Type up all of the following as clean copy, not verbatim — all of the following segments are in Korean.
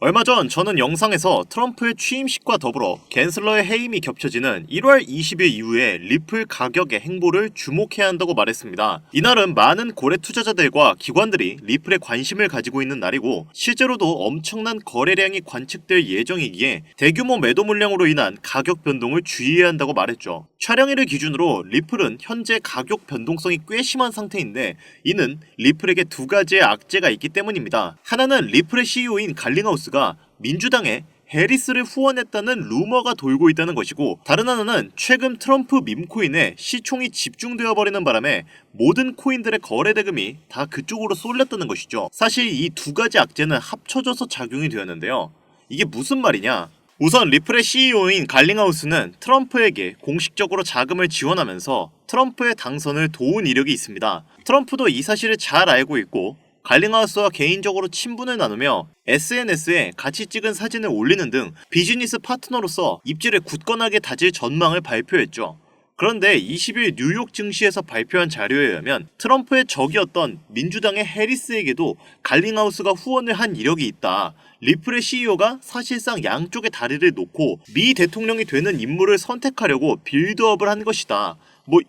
얼마 전 저는 영상에서 트럼프의 취임식과 더불어 갠슬러의 해임이 겹쳐지는 1월 20일 이후에 리플 가격의 행보를 주목해야 한다고 말했습니다. 이날은 많은 고래 투자자들과 기관들이 리플에 관심을 가지고 있는 날이고 실제로도 엄청난 거래량이 관측될 예정이기에 대규모 매도 물량으로 인한 가격 변동을 주의해야 한다고 말했죠. 촬영일을 기준으로 리플은 현재 가격 변동성이 꽤 심한 상태인데 이는 리플에게 두 가지의 악재가 있기 때문입니다. 하나는 리플의 CEO인 갈링하우스가 민주당에 해리스를 후원했다는 루머가 돌고 있다는 것이고, 다른 하나는 최근 트럼프 밈코인에 시총이 집중되어 버리는 바람에 모든 코인들의 거래 대금이 다 그쪽으로 쏠렸다는 것이죠. 사실 이 두 가지 악재는 합쳐져서 작용이 되었는데요. 이게 무슨 말이냐? 우선 리플의 CEO인 갈링하우스는 트럼프에게 공식적으로 자금을 지원하면서 트럼프의 당선을 도운 이력이 있습니다. 트럼프도 이 사실을 잘 알고 있고 갈링하우스와 개인적으로 친분을 나누며 SNS에 같이 찍은 사진을 올리는 등 비즈니스 파트너로서 입지를 굳건하게 다질 전망을 발표했죠. 그런데 20일 뉴욕 증시에서 발표한 자료에 의하면 트럼프의 적이었던 민주당의 해리스에게도 갈링하우스가 후원을 한 이력이 있다. 리플의 CEO가 사실상 양쪽의 다리를 놓고 미 대통령이 되는 인물을 선택하려고 빌드업을 한 것이다.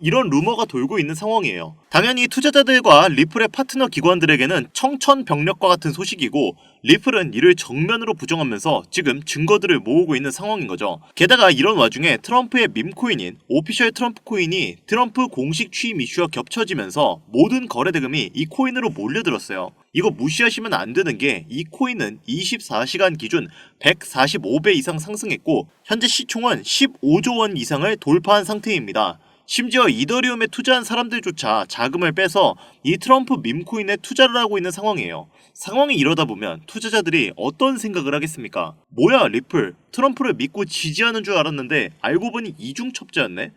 이런 루머가 돌고 있는 상황이에요. 당연히 투자자들과 리플의 파트너 기관들에게는 청천벽력과 같은 소식이고 리플은 이를 정면으로 부정하면서 지금 증거들을 모으고 있는 상황인 거죠. 게다가 이런 와중에 트럼프의 밈코인인 오피셜 트럼프 코인이 트럼프 공식 취임 이슈와 겹쳐지면서 모든 거래 대금이 이 코인으로 몰려들었어요. 이거 무시하시면 안 되는 게 이 코인은 24시간 기준 145배 이상 상승했고 현재 시총은 15조 원 이상을 돌파한 상태입니다. 심지어 이더리움에 투자한 사람들조차 자금을 빼서 이 트럼프 밈코인에 투자를 하고 있는 상황이에요. 상황이 이러다 보면 투자자들이 어떤 생각을 하겠습니까? 뭐야 리플, 트럼프를 믿고 지지하는 줄 알았는데 알고 보니 이중첩자였네?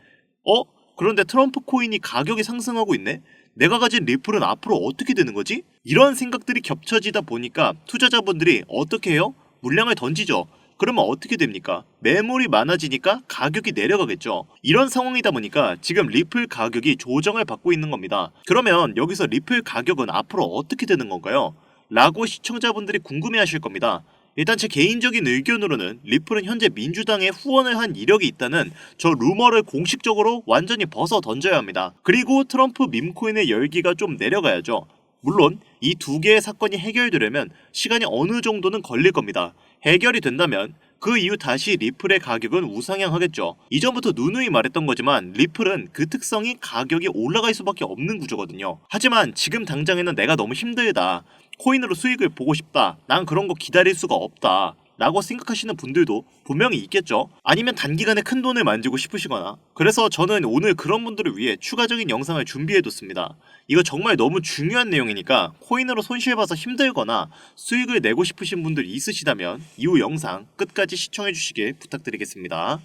그런데 트럼프 코인이 가격이 상승하고 있네? 내가 가진 리플은 앞으로 어떻게 되는 거지? 이런 생각들이 겹쳐지다 보니까 투자자분들이 어떻게 해요? 물량을 던지죠. 그러면 어떻게 됩니까? 매물이 많아지니까 가격이 내려가겠죠. 이런 상황이다 보니까 지금 리플 가격이 조정을 받고 있는 겁니다. 그러면 여기서 리플 가격은 앞으로 어떻게 되는 건가요? 라고 시청자분들이 궁금해하실 겁니다. 일단 제 개인적인 의견으로는 리플은 현재 민주당에 후원을 한 이력이 있다는 저 루머를 공식적으로 완전히 벗어 던져야 합니다. 그리고 트럼프 밈코인의 열기가 좀 내려가야죠. 물론 이 두 개의 사건이 해결되려면 시간이 어느 정도는 걸릴 겁니다. 해결이 된다면 그 이후 다시 리플의 가격은 우상향하겠죠. 이전부터 누누이 말했던 거지만 리플은 그 특성이 가격이 올라갈 수밖에 없는 구조거든요. 하지만 지금 당장에는 내가 너무 힘들다, 코인으로 수익을 보고 싶다, 난 그런 거 기다릴 수가 없다 라고 생각하시는 분들도 분명히 있겠죠. 아니면 단기간에 큰 돈을 만지고 싶으시거나. 그래서 저는 오늘 그런 분들을 위해 추가적인 영상을 준비해뒀습니다. 이거 정말 너무 중요한 내용이니까 코인으로 손실봐서 힘들거나 수익을 내고 싶으신 분들이 있으시다면 이후 영상 끝까지 시청해주시길 부탁드리겠습니다.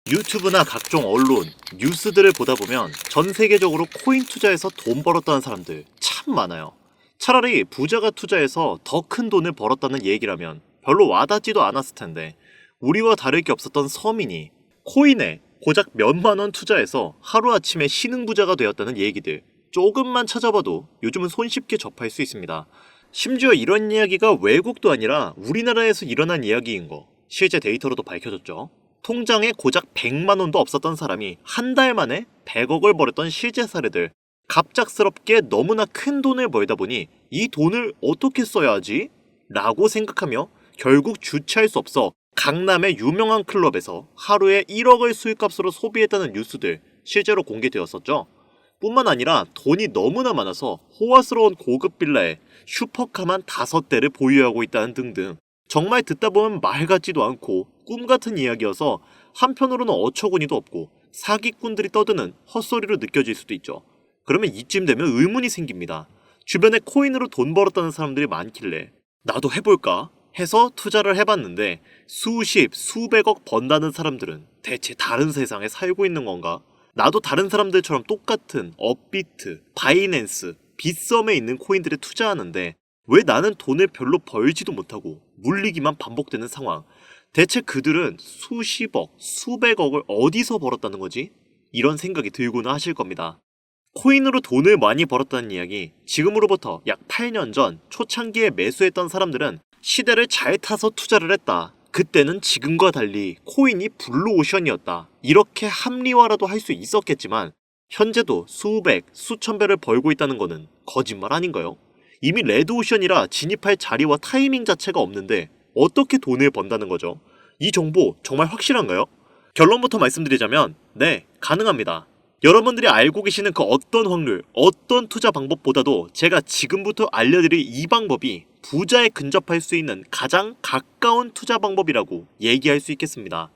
유튜브나 각종 언론, 뉴스들을 보다 보면 전 세계적으로 코인 투자에서 돈 벌었다는 사람들 참 많아요. 차라리 부자가 투자해서 더 큰 돈을 벌었다는 얘기라면 별로 와닿지도 않았을 텐데 우리와 다를 게 없었던 서민이 코인에 고작 몇만 원 투자해서 하루아침에 신흥부자가 되었다는 얘기들 조금만 찾아봐도 요즘은 손쉽게 접할 수 있습니다. 심지어 이런 이야기가 외국도 아니라 우리나라에서 일어난 이야기인 거 실제 데이터로도 밝혀졌죠. 통장에 고작 100만 원도 없었던 사람이 한 달 만에 100억을 벌였던 실제 사례들. 갑작스럽게 너무나 큰 돈을 벌다 보니 이 돈을 어떻게 써야 하지? 라고 생각하며 결국 주체할 수 없어 강남의 유명한 클럽에서 하루에 1억을 수익값으로 소비했다는 뉴스들 실제로 공개되었었죠. 뿐만 아니라 돈이 너무나 많아서 호화스러운 고급 빌라에 슈퍼카만 5대를 보유하고 있다는 등등. 정말 듣다 보면 말 같지도 않고 꿈 같은 이야기여서 한편으로는 어처구니도 없고 사기꾼들이 떠드는 헛소리로 느껴질 수도 있죠. 그러면 이쯤 되면 의문이 생깁니다. 주변에 코인으로 돈 벌었다는 사람들이 많길래 나도 해볼까 해서 투자를 해봤는데 수십, 수백억 번다는 사람들은 대체 다른 세상에 살고 있는 건가? 나도 다른 사람들처럼 똑같은 업비트, 바이낸스, 빗썸에 있는 코인들에 투자하는데 왜 나는 돈을 별로 벌지도 못하고 물리기만 반복되는 상황. 대체 그들은 수십억, 수백억을 어디서 벌었다는 거지? 이런 생각이 들고는 하실 겁니다. 코인으로 돈을 많이 벌었다는 이야기, 지금으로부터 약 8년 전 초창기에 매수했던 사람들은 시대를 잘 타서 투자를 했다. 그때는 지금과 달리 코인이 블루오션이었다. 이렇게 합리화라도 할 수 있었겠지만 현재도 수백, 수천 배를 벌고 있다는 거는 거짓말 아닌가요? 이미 레드오션이라 진입할 자리와 타이밍 자체가 없는데 어떻게 돈을 번다는 거죠? 이 정보 정말 확실한가요? 결론부터 말씀드리자면 네, 가능합니다. 여러분들이 알고 계시는 그 어떤 확률, 어떤 투자 방법보다도 제가 지금부터 알려드릴 이 방법이 부자에 근접할 수 있는 가장 가까운 투자 방법이라고 얘기할 수 있겠습니다.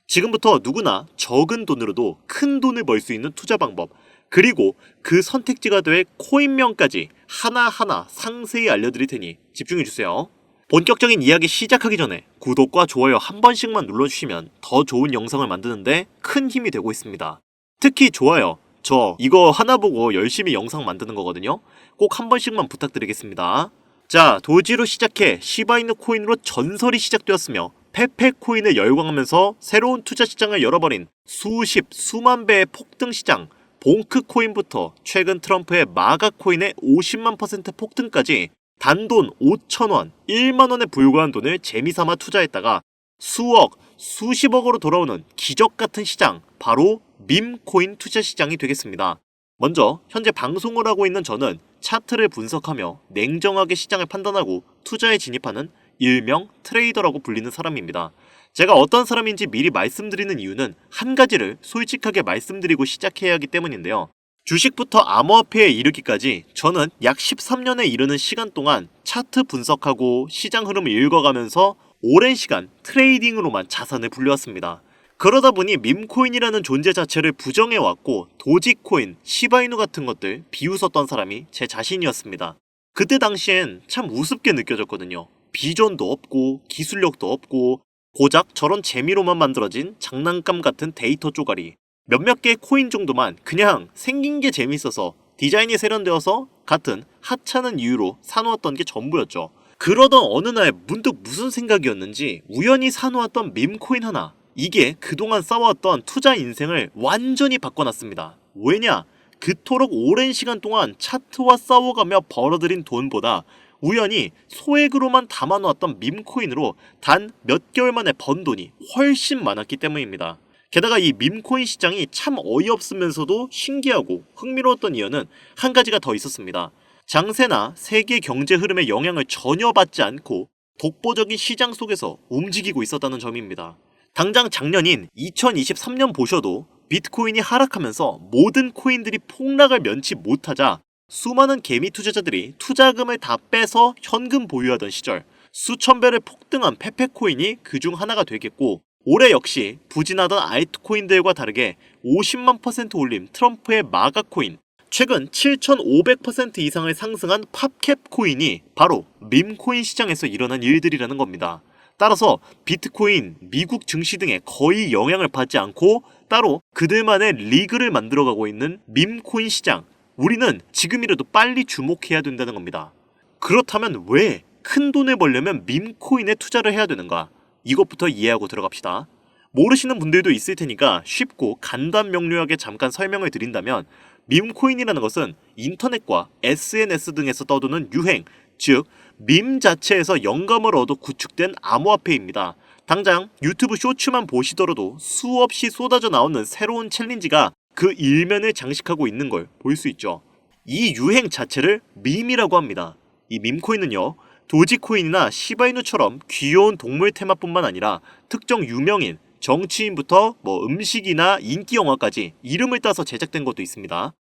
지금부터 누구나 적은 돈으로도 큰 돈을 벌 수 있는 투자 방법, 그리고 그 선택지가 될 코인명까지 하나하나 상세히 알려드릴 테니 집중해주세요. 본격적인 이야기 시작하기 전에 구독과 좋아요 한 번씩만 눌러주시면 더 좋은 영상을 만드는데 큰 힘이 되고 있습니다. 특히 좋아요, 저 이거 하나 보고 열심히 영상 만드는 거거든요. 꼭 한 번씩만 부탁드리겠습니다. 자, 도지로 시작해 시바이누 코인으로 전설이 시작되었으며 페페 코인을 열광하면서 새로운 투자 시장을 열어버린 수십, 수만 배의 폭등 시장 봉크 코인부터 최근 트럼프의 마가 코인의 50만% 폭등까지 단돈 5,000원, 1만원에 불과한 돈을 재미삼아 투자했다가 수억, 수십억으로 돌아오는 기적같은 시장, 바로 밈코인 투자 시장이 되겠습니다. 먼저 현재 방송을 하고 있는 저는 차트를 분석하며 냉정하게 시장을 판단하고 투자에 진입하는 일명 트레이더라고 불리는 사람입니다. 제가 어떤 사람인지 미리 말씀드리는 이유는 한 가지를 솔직하게 말씀드리고 시작해야 하기 때문인데요. 주식부터 암호화폐에 이르기까지 저는 약 13년에 이르는 시간 동안 차트 분석하고 시장 흐름을 읽어가면서 오랜 시간 트레이딩으로만 자산을 불려왔습니다. 그러다 보니 밈코인이라는 존재 자체를 부정해왔고 도지코인, 시바이누 같은 것들 비웃었던 사람이 제 자신이었습니다. 그때 당시엔 참 우습게 느껴졌거든요. 비전도 없고 기술력도 없고 고작 저런 재미로만 만들어진 장난감 같은 데이터 쪼가리, 몇몇 개의 코인 정도만 그냥 생긴 게 재밌어서 디자인이 세련되어서 같은 하찮은 이유로 사놓았던 게 전부였죠. 그러던 어느 날 문득 무슨 생각이었는지 우연히 사놓았던 밈코인 하나, 이게 그동안 쌓아왔던 투자 인생을 완전히 바꿔놨습니다. 왜냐? 그토록 오랜 시간 동안 차트와 싸워가며 벌어들인 돈보다 우연히 소액으로만 담아놓았던 밈코인으로 단 몇 개월 만에 번 돈이 훨씬 많았기 때문입니다. 게다가 이 밈코인 시장이 참 어이없으면서도 신기하고 흥미로웠던 이유는 한 가지가 더 있었습니다. 장세나 세계 경제 흐름의 영향을 전혀 받지 않고 독보적인 시장 속에서 움직이고 있었다는 점입니다. 당장 작년인 2023년 보셔도 비트코인이 하락하면서 모든 코인들이 폭락을 면치 못하자 수많은 개미 투자자들이 투자금을 다 빼서 현금 보유하던 시절 수천 배를 폭등한 페페코인이 그중 하나가 되겠고, 올해 역시 부진하던 알트코인들과 다르게 50만% 올림 트럼프의 마가 코인, 최근 7,500% 이상을 상승한 팝캡 코인이 바로 밈코인 시장에서 일어난 일들이라는 겁니다. 따라서 비트코인, 미국 증시 등에 거의 영향을 받지 않고 따로 그들만의 리그를 만들어가고 있는 밈코인 시장, 우리는 지금이라도 빨리 주목해야 된다는 겁니다. 그렇다면 왜 큰 돈을 벌려면 밈코인에 투자를 해야 되는가? 이것부터 이해하고 들어갑시다. 모르시는 분들도 있을 테니까 쉽고 간단 명료하게 잠깐 설명을 드린다면, 밈코인이라는 것은 인터넷과 SNS 등에서 떠도는 유행, 즉 밈 자체에서 영감을 얻어 구축된 암호화폐입니다. 당장 유튜브 쇼츠만 보시더라도 수없이 쏟아져 나오는 새로운 챌린지가 그 일면을 장식하고 있는 걸 볼 수 있죠. 이 유행 자체를 밈이라고 합니다. 이 밈코인은요, 도지코인이나 시바이누처럼 귀여운 동물 테마뿐만 아니라 특정 유명인, 정치인부터 음식이나 인기 영화까지 이름을 따서 제작된 것도 있습니다.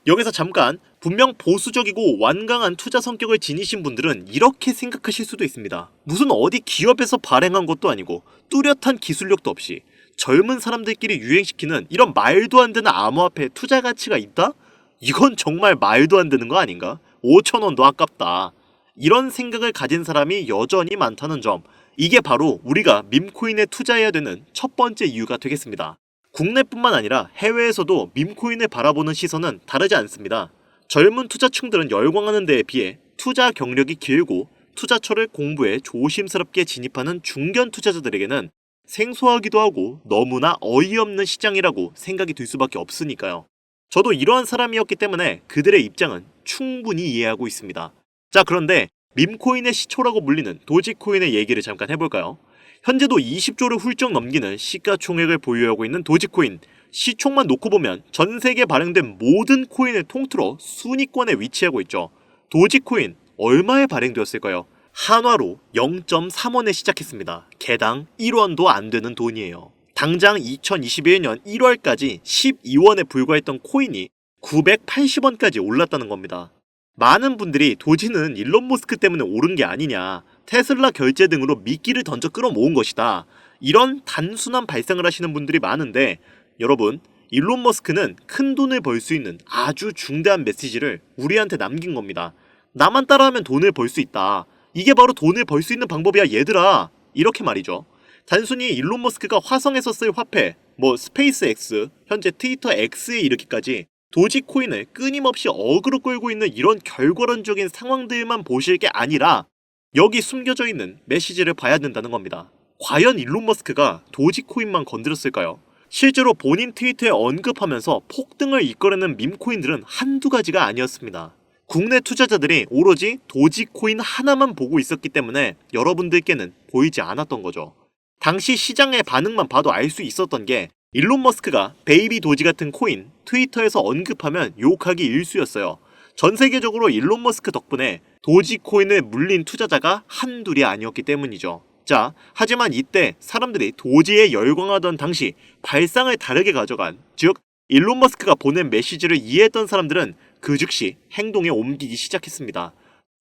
여기서 잠깐, 분명 보수적이고 완강한 투자 성격을 지니신 분들은 이렇게 생각하실 수도 있습니다. 무슨 어디 기업에서 발행한 것도 아니고 뚜렷한 기술력도 없이 젊은 사람들끼리 유행시키는 이런 말도 안 되는 암호화폐에 투자 가치가 있다? 이건 정말 말도 안 되는 거 아닌가? 5,000원도 아깝다. 이런 생각을 가진 사람이 여전히 많다는 점, 이게 바로 우리가 밈코인에 투자해야 되는 첫 번째 이유가 되겠습니다. 국내뿐만 아니라 해외에서도 밈코인을 바라보는 시선은 다르지 않습니다. 젊은 투자층들은 열광하는 데에 비해 투자 경력이 길고 투자처를 공부해 조심스럽게 진입하는 중견 투자자들에게는 생소하기도 하고 너무나 어이없는 시장이라고 생각이 들 수밖에 없으니까요. 저도 이러한 사람이었기 때문에 그들의 입장은 충분히 이해하고 있습니다. 자, 그런데 밈코인의 시초라고 불리는 도지코인의 얘기를 잠깐 해볼까요? 현재도 20조를 훌쩍 넘기는 시가총액을 보유하고 있는 도지코인. 시총만 놓고 보면 전 세계에 발행된 모든 코인을 통틀어 순위권에 위치하고 있죠. 도지코인 얼마에 발행되었을까요? 한화로 0.3원에 시작했습니다. 개당 1원도 안 되는 돈이에요. 당장 2021년 1월까지 12원에 불과했던 코인이 980원까지 올랐다는 겁니다. 많은 분들이 도지는 일론 머스크 때문에 오른 게 아니냐, 테슬라 결제 등으로 미끼를 던져 끌어모은 것이다, 이런 단순한 발상을 하시는 분들이 많은데, 여러분, 일론 머스크는 큰 돈을 벌 수 있는 아주 중대한 메시지를 우리한테 남긴 겁니다. 나만 따라하면 돈을 벌 수 있다. 이게 바로 돈을 벌 수 있는 방법이야 얘들아. 이렇게 말이죠. 단순히 일론 머스크가 화성에서 쓸 화폐, 스페이스 X, 현재 트위터 X에 이르기까지 도지코인을 끊임없이 어그로 끌고 있는 이런 결과론적인 상황들만 보실 게 아니라 여기 숨겨져 있는 메시지를 봐야 된다는 겁니다. 과연 일론 머스크가 도지코인만 건드렸을까요? 실제로 본인 트위터에 언급하면서 폭등을 이끌어낸 밈코인들은 한두 가지가 아니었습니다. 국내 투자자들이 오로지 도지코인 하나만 보고 있었기 때문에 여러분들께는 보이지 않았던 거죠. 당시 시장의 반응만 봐도 알 수 있었던 게 일론 머스크가 베이비 도지 같은 코인 트위터에서 언급하면 욕하기 일쑤였어요. 전 세계적으로 일론 머스크 덕분에 도지코인을 물린 투자자가 한둘이 아니었기 때문이죠. 자, 하지만 이때 사람들이 도지에 열광하던 당시 발상을 다르게 가져간, 즉 일론 머스크가 보낸 메시지를 이해했던 사람들은 그 즉시 행동에 옮기기 시작했습니다.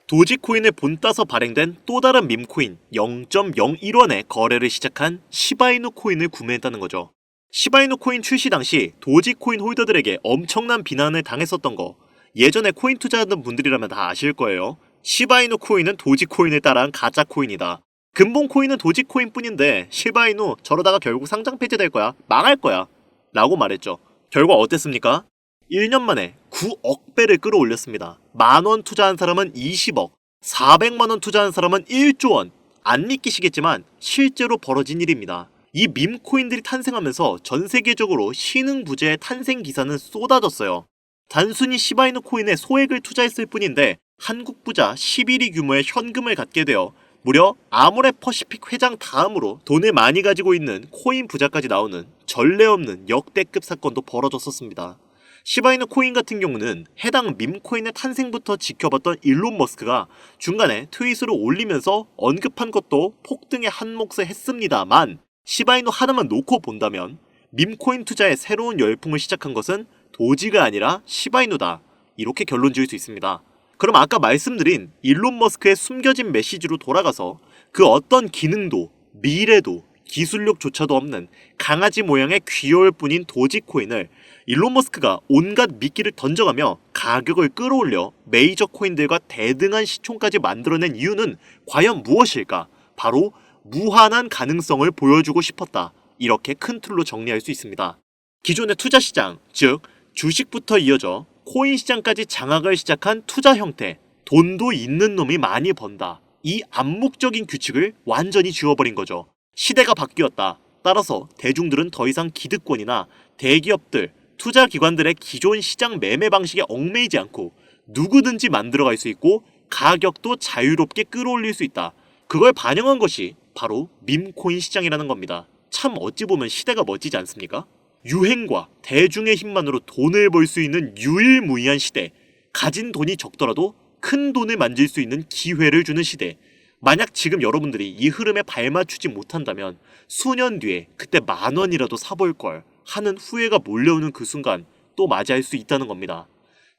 도지코인을 본따서 발행된 또 다른 밈코인 0.01원에 거래를 시작한 시바이누 코인을 구매했다는 거죠. 시바이누 코인 출시 당시 도지코인 홀더들에게 엄청난 비난을 당했었던 거, 예전에 코인 투자하던 분들이라면 다 아실 거예요. 시바이누 코인은 도지코인을 따라한 가짜 코인이다. 근본 코인은 도지코인 뿐인데 시바이누 저러다가 결국 상장 폐지될 거야, 망할 거야 라고 말했죠. 결과 어땠습니까? 1년 만에 9억 배를 끌어올렸습니다. 만원 투자한 사람은 20억, 400만원 투자한 사람은 1조 원. 안 믿기시겠지만 실제로 벌어진 일입니다. 이 밈코인들이 탄생하면서 전 세계적으로 신흥부재의 탄생 기사는 쏟아졌어요. 단순히 시바이누 코인에 소액을 투자했을 뿐인데 한국 부자 11위 규모의 현금을 갖게 되어 무려 아모레 퍼시픽 회장 다음으로 돈을 많이 가지고 있는 코인 부자까지 나오는 전례 없는 역대급 사건도 벌어졌었습니다. 시바이누 코인 같은 경우는 해당 밈코인의 탄생부터 지켜봤던 일론 머스크가 중간에 트윗으로 올리면서 언급한 것도 폭등의 한 몫을 했습니다만, 시바이누 하나만 놓고 본다면 밈코인 투자의 새로운 열풍을 시작한 것은 도지가 아니라 시바이누다, 이렇게 결론 지을 수 있습니다. 그럼 아까 말씀드린 일론 머스크의 숨겨진 메시지로 돌아가서 그 어떤 기능도 미래도 기술력조차도 없는 강아지 모양의 귀여울 뿐인 도지코인을 일론 머스크가 온갖 미끼를 던져가며 가격을 끌어올려 메이저 코인들과 대등한 시총까지 만들어낸 이유는 과연 무엇일까? 바로 무한한 가능성을 보여주고 싶었다. 이렇게 큰 틀로 정리할 수 있습니다. 기존의 투자시장, 즉 주식부터 이어져 코인 시장까지 장악을 시작한 투자 형태, 돈도 있는 놈이 많이 번다. 이 암묵적인 규칙을 완전히 지워버린 거죠. 시대가 바뀌었다. 따라서 대중들은 더 이상 기득권이나 대기업들, 투자기관들의 기존 시장 매매 방식에 얽매이지 않고 누구든지 만들어갈 수 있고 가격도 자유롭게 끌어올릴 수 있다. 그걸 반영한 것이 바로 밈코인 시장이라는 겁니다. 참 어찌 보면 시대가 멋지지 않습니까? 유행과 대중의 힘만으로 돈을 벌 수 있는 유일무이한 시대, 가진 돈이 적더라도 큰 돈을 만질 수 있는 기회를 주는 시대. 만약 지금 여러분들이 이 흐름에 발맞추지 못한다면 수년 뒤에 그때 10,000원이라도 사볼 걸 하는 후회가 몰려오는 그 순간 또 맞이할 수 있다는 겁니다.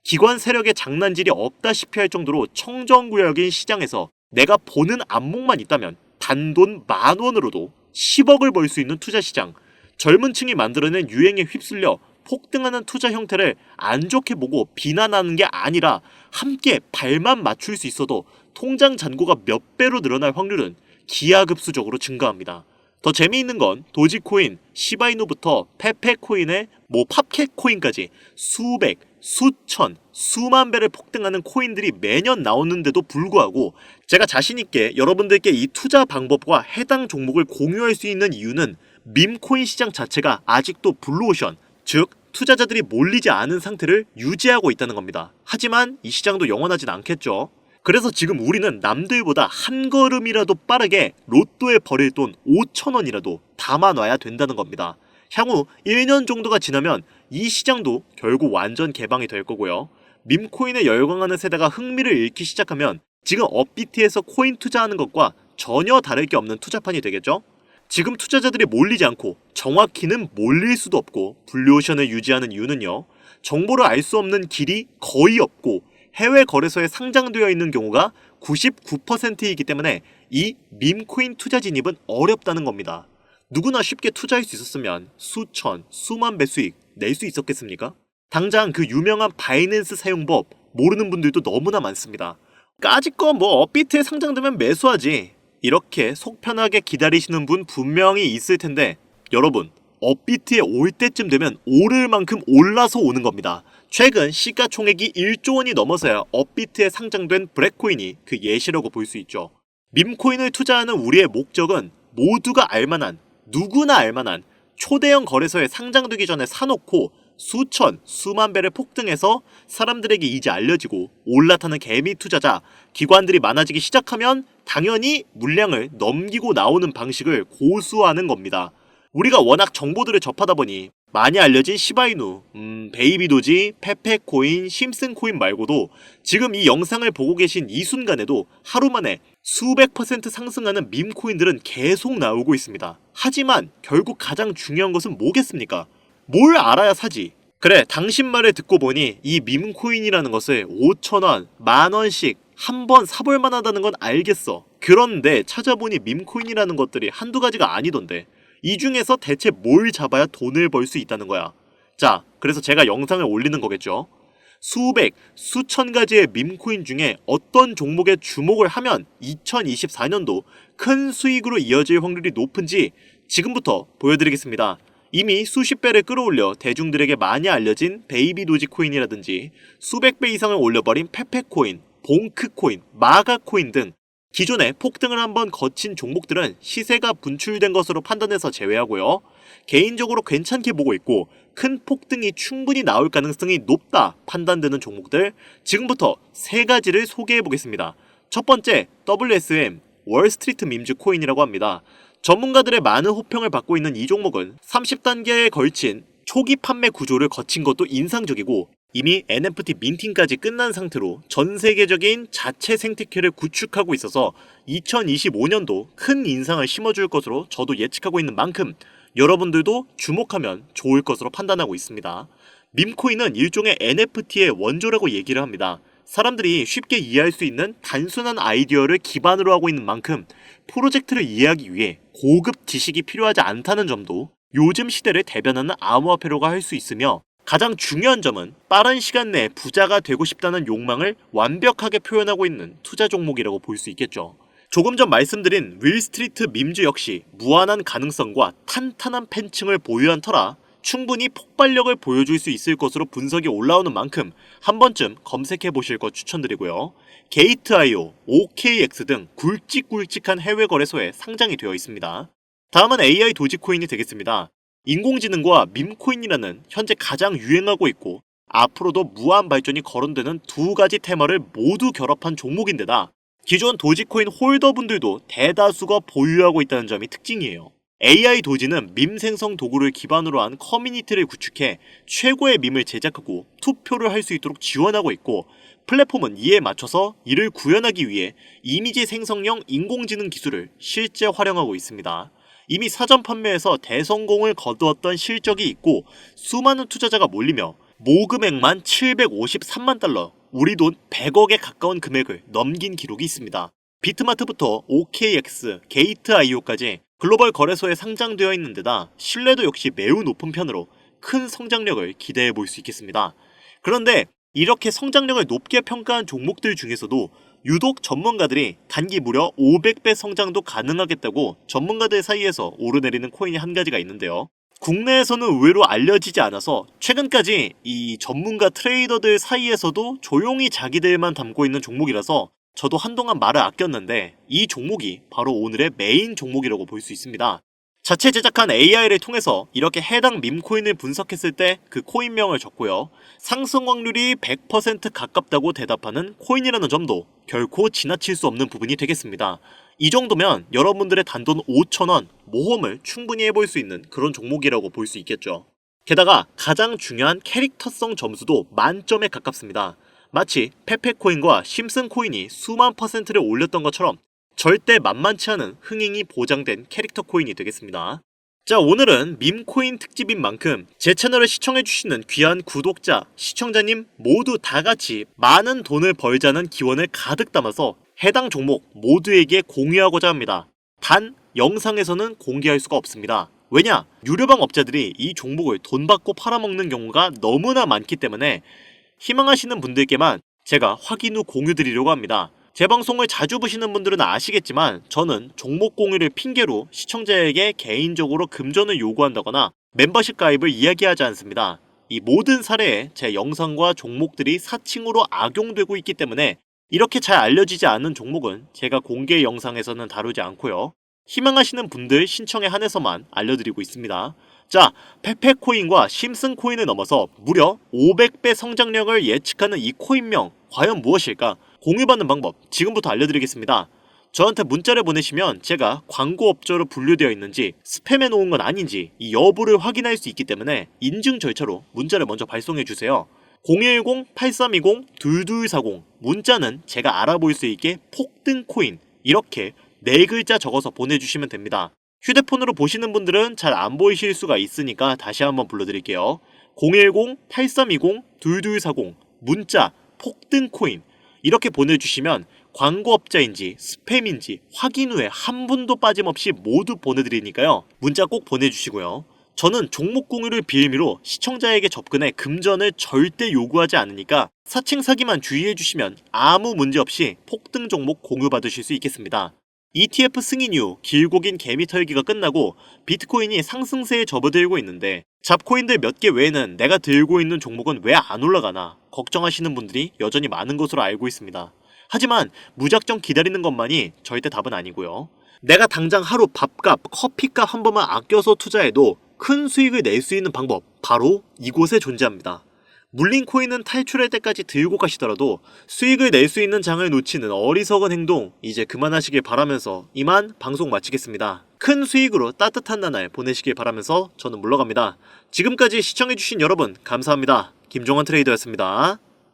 기관 세력의 장난질이 없다시피 할 정도로 청정구역인 시장에서 내가 보는 안목만 있다면 단돈 10,000원으로도 10억을 벌 수 있는 투자시장, 젊은 층이 만들어낸 유행에 휩쓸려 폭등하는 투자 형태를 안 좋게 보고 비난하는 게 아니라 함께 발만 맞출 수 있어도 통장 잔고가 몇 배로 늘어날 확률은 기하급수적으로 증가합니다. 더 재미있는 건 도지코인, 시바이누부터 페페코인의 팝캣코인까지 수백, 수천, 수만 배를 폭등하는 코인들이 매년 나오는데도 불구하고 제가 자신있게 여러분들께 이 투자 방법과 해당 종목을 공유할 수 있는 이유는 밈코인 시장 자체가 아직도 블루오션, 즉 투자자들이 몰리지 않은 상태를 유지하고 있다는 겁니다. 하지만 이 시장도 영원하진 않겠죠. 그래서 지금 우리는 남들보다 한 걸음이라도 빠르게 로또에 버릴 돈 5,000원이라도 담아놔야 된다는 겁니다. 향후 1년 정도가 지나면 이 시장도 결국 완전 개방이 될 거고요. 밈코인에 열광하는 세대가 흥미를 잃기 시작하면 지금 업비트에서 코인 투자하는 것과 전혀 다를 게 없는 투자판이 되겠죠? 지금 투자자들이 몰리지 않고 정확히는 몰릴 수도 없고 블루오션을 유지하는 이유는요. 정보를 알 수 없는 길이 거의 없고 해외 거래소에 상장되어 있는 경우가 99%이기 때문에 이 밈코인 투자 진입은 어렵다는 겁니다. 누구나 쉽게 투자할 수 있었으면 수천, 수만 배 수익 낼 수 있었겠습니까? 당장 그 유명한 바이낸스 사용법 모르는 분들도 너무나 많습니다. 까짓거 업비트에 상장되면 매수하지. 이렇게 속 편하게 기다리시는 분 분명히 있을 텐데 여러분, 업비트에 올 때쯤 되면 오를 만큼 올라서 오는 겁니다. 최근 시가총액이 1조 원이 넘어서야 업비트에 상장된 브렉코인이 그 예시라고 볼 수 있죠. 밈코인을 투자하는 우리의 목적은 모두가 알만한, 누구나 알만한 초대형 거래소에 상장되기 전에 사놓고 수천, 수만 배를 폭등해서 사람들에게 이제 알려지고 올라타는 개미 투자자, 기관들이 많아지기 시작하면 당연히 물량을 넘기고 나오는 방식을 고수하는 겁니다. 우리가 워낙 정보들을 접하다 보니 많이 알려진 시바이누, 베이비도지, 페페코인, 심슨코인 말고도 지금 이 영상을 보고 계신 이 순간에도 하루 만에 수백 % 상승하는 밈코인들은 계속 나오고 있습니다. 하지만 결국 가장 중요한 것은 뭐겠습니까? 뭘 알아야 사지? 그래, 당신 말을 듣고 보니 이 밈코인이라는 것을 5,000원, 10,000원씩 한 번 사볼 만하다는 건 알겠어. 그런데 찾아보니 밈코인이라는 것들이 한두 가지가 아니던데 이 중에서 대체 뭘 잡아야 돈을 벌 수 있다는 거야. 자, 그래서 제가 영상을 올리는 거겠죠. 수백, 수천 가지의 밈코인 중에 어떤 종목에 주목을 하면 2024년도 큰 수익으로 이어질 확률이 높은지 지금부터 보여드리겠습니다. 이미 수십 배를 끌어올려 대중들에게 많이 알려진 베이비 도지코인이라든지 수백 배 이상을 올려버린 페페코인, 봉크코인, 마가코인 등 기존에 폭등을 한번 거친 종목들은 시세가 분출된 것으로 판단해서 제외하고요. 개인적으로 괜찮게 보고 있고 큰 폭등이 충분히 나올 가능성이 높다 판단되는 종목들 지금부터 세 가지를 소개해 보겠습니다. 첫 번째, WSM, 월스트리트 밈즈 코인이라고 합니다. 전문가들의 많은 호평을 받고 있는 이 종목은 30단계에 걸친 초기 판매 구조를 거친 것도 인상적이고 이미 NFT 민팅까지 끝난 상태로 전 세계적인 자체 생태계를 구축하고 있어서 2025년도 큰 인상을 심어줄 것으로 저도 예측하고 있는 만큼 여러분들도 주목하면 좋을 것으로 판단하고 있습니다. 밈코인은 일종의 NFT의 원조라고 얘기를 합니다. 사람들이 쉽게 이해할 수 있는 단순한 아이디어를 기반으로 하고 있는 만큼 프로젝트를 이해하기 위해 고급 지식이 필요하지 않다는 점도 요즘 시대를 대변하는 암호화폐로가 할 수 있으며 가장 중요한 점은 빠른 시간 내에 부자가 되고 싶다는 욕망을 완벽하게 표현하고 있는 투자 종목이라고 볼 수 있겠죠. 조금 전 말씀드린 윌스트리트 밈즈 역시 무한한 가능성과 탄탄한 팬층을 보유한 터라 충분히 폭발력을 보여줄 수 있을 것으로 분석이 올라오는 만큼 한 번쯤 검색해 보실 것 추천드리고요. 게이트.io, OKX 등 굵직굵직한 해외 거래소에 상장이 되어 있습니다. 다음은 AI 도지코인이 되겠습니다. 인공지능과 밈코인이라는 현재 가장 유행하고 있고 앞으로도 무한 발전이 거론되는 두 가지 테마를 모두 결합한 종목인데다 기존 도지코인 홀더분들도 대다수가 보유하고 있다는 점이 특징이에요. AI 도지는 밈 생성 도구를 기반으로 한 커뮤니티를 구축해 최고의 밈을 제작하고 투표를 할 수 있도록 지원하고 있고 플랫폼은 이에 맞춰서 이를 구현하기 위해 이미지 생성형 인공지능 기술을 실제 활용하고 있습니다. 이미 사전 판매에서 대성공을 거두었던 실적이 있고 수많은 투자자가 몰리며 모금액만 753만 달러, 우리 돈 100억에 가까운 금액을 넘긴 기록이 있습니다. 비트마트부터 OKX, 게이트.io까지 글로벌 거래소에 상장되어 있는 데다 신뢰도 역시 매우 높은 편으로 큰 성장력을 기대해 볼 수 있겠습니다. 그런데 이렇게 성장력을 높게 평가한 종목들 중에서도 유독 전문가들이 단기 무려 500배 성장도 가능하겠다고 전문가들 사이에서 오르내리는 코인이 한 가지가 있는데요. 국내에서는 의외로 알려지지 않아서 최근까지 이 전문가 트레이더들 사이에서도 조용히 자기들만 담고 있는 종목이라서 저도 한동안 말을 아꼈는데 이 종목이 바로 오늘의 메인 종목이라고 볼 수 있습니다. 자체 제작한 AI를 통해서 이렇게 해당 밈코인을 분석했을 때 그 코인명을 적고요. 상승 확률이 100% 가깝다고 대답하는 코인이라는 점도 결코 지나칠 수 없는 부분이 되겠습니다. 이 정도면 여러분들의 단돈 5,000원 모험을 충분히 해볼 수 있는 그런 종목이라고 볼 수 있겠죠. 게다가 가장 중요한 캐릭터성 점수도 만점에 가깝습니다. 마치 페페코인과 심슨코인이 수만 %를 올렸던 것처럼 절대 만만치 않은 흥행이 보장된 캐릭터 코인이 되겠습니다. 자, 오늘은 밈코인 특집인 만큼 제 채널을 시청해주시는 귀한 구독자, 시청자님 모두 다같이 많은 돈을 벌자는 기원을 가득 담아서 해당 종목 모두에게 공유하고자 합니다. 단 영상에서는 공개할 수가 없습니다. 왜냐? 유료방 업자들이 이 종목을 돈 받고 팔아먹는 경우가 너무나 많기 때문에 희망하시는 분들께만 제가 확인 후 공유드리려고 합니다. 제 방송을 자주 보시는 분들은 아시겠지만 저는 종목 공유를 핑계로 시청자에게 개인적으로 금전을 요구한다거나 멤버십 가입을 이야기하지 않습니다. 이 모든 사례에 제 영상과 종목들이 사칭으로 악용되고 있기 때문에 이렇게 잘 알려지지 않은 종목은 제가 공개 영상에서는 다루지 않고요. 희망하시는 분들 신청에 한해서만 알려드리고 있습니다. 자, 페페코인과 심슨코인을 넘어서 무려 500배 성장력을 예측하는 이 코인명 과연 무엇일까? 공유받는 방법 지금부터 알려드리겠습니다. 저한테 문자를 보내시면 제가 광고업자로 분류되어 있는지 스팸해 놓은 건 아닌지 이 여부를 확인할 수 있기 때문에 인증 절차로 문자를 먼저 발송해주세요. 010-8320-2240 문자는 제가 알아볼 수 있게 폭등코인 이렇게 4글자 적어서 보내주시면 됩니다. 휴대폰으로 보시는 분들은 잘 안 보이실 수가 있으니까 다시 한번 불러드릴게요. 010-8320-2240 문자 폭등코인 이렇게 보내주시면 광고업자인지 스팸인지 확인 후에 한 분도 빠짐없이 모두 보내드리니까요. 문자 꼭 보내주시고요. 저는 종목 공유를 빌미로 시청자에게 접근해 금전을 절대 요구하지 않으니까 사칭 사기만 주의해주시면 아무 문제 없이 폭등 종목 공유받으실 수 있겠습니다. ETF 승인 이후 길고 긴 개미 털기가 끝나고 비트코인이 상승세에 접어들고 있는데 잡코인들 몇 개 외에는 내가 들고 있는 종목은 왜 안 올라가나 걱정하시는 분들이 여전히 많은 것으로 알고 있습니다. 하지만 무작정 기다리는 것만이 절대 답은 아니고요. 내가 당장 하루 밥값, 커피값 한 번만 아껴서 투자해도 큰 수익을 낼 수 있는 방법 바로 이곳에 존재합니다. 물린 코인은 탈출할 때까지 들고 가시더라도 수익을 낼 수 있는 장을 놓치는 어리석은 행동 이제 그만하시길 바라면서 이만 방송 마치겠습니다. 큰 수익으로 따뜻한 나날 보내시길 바라면서 저는 물러갑니다. 지금까지 시청해주신 여러분 감사합니다. 김종환 트레이더였습니다.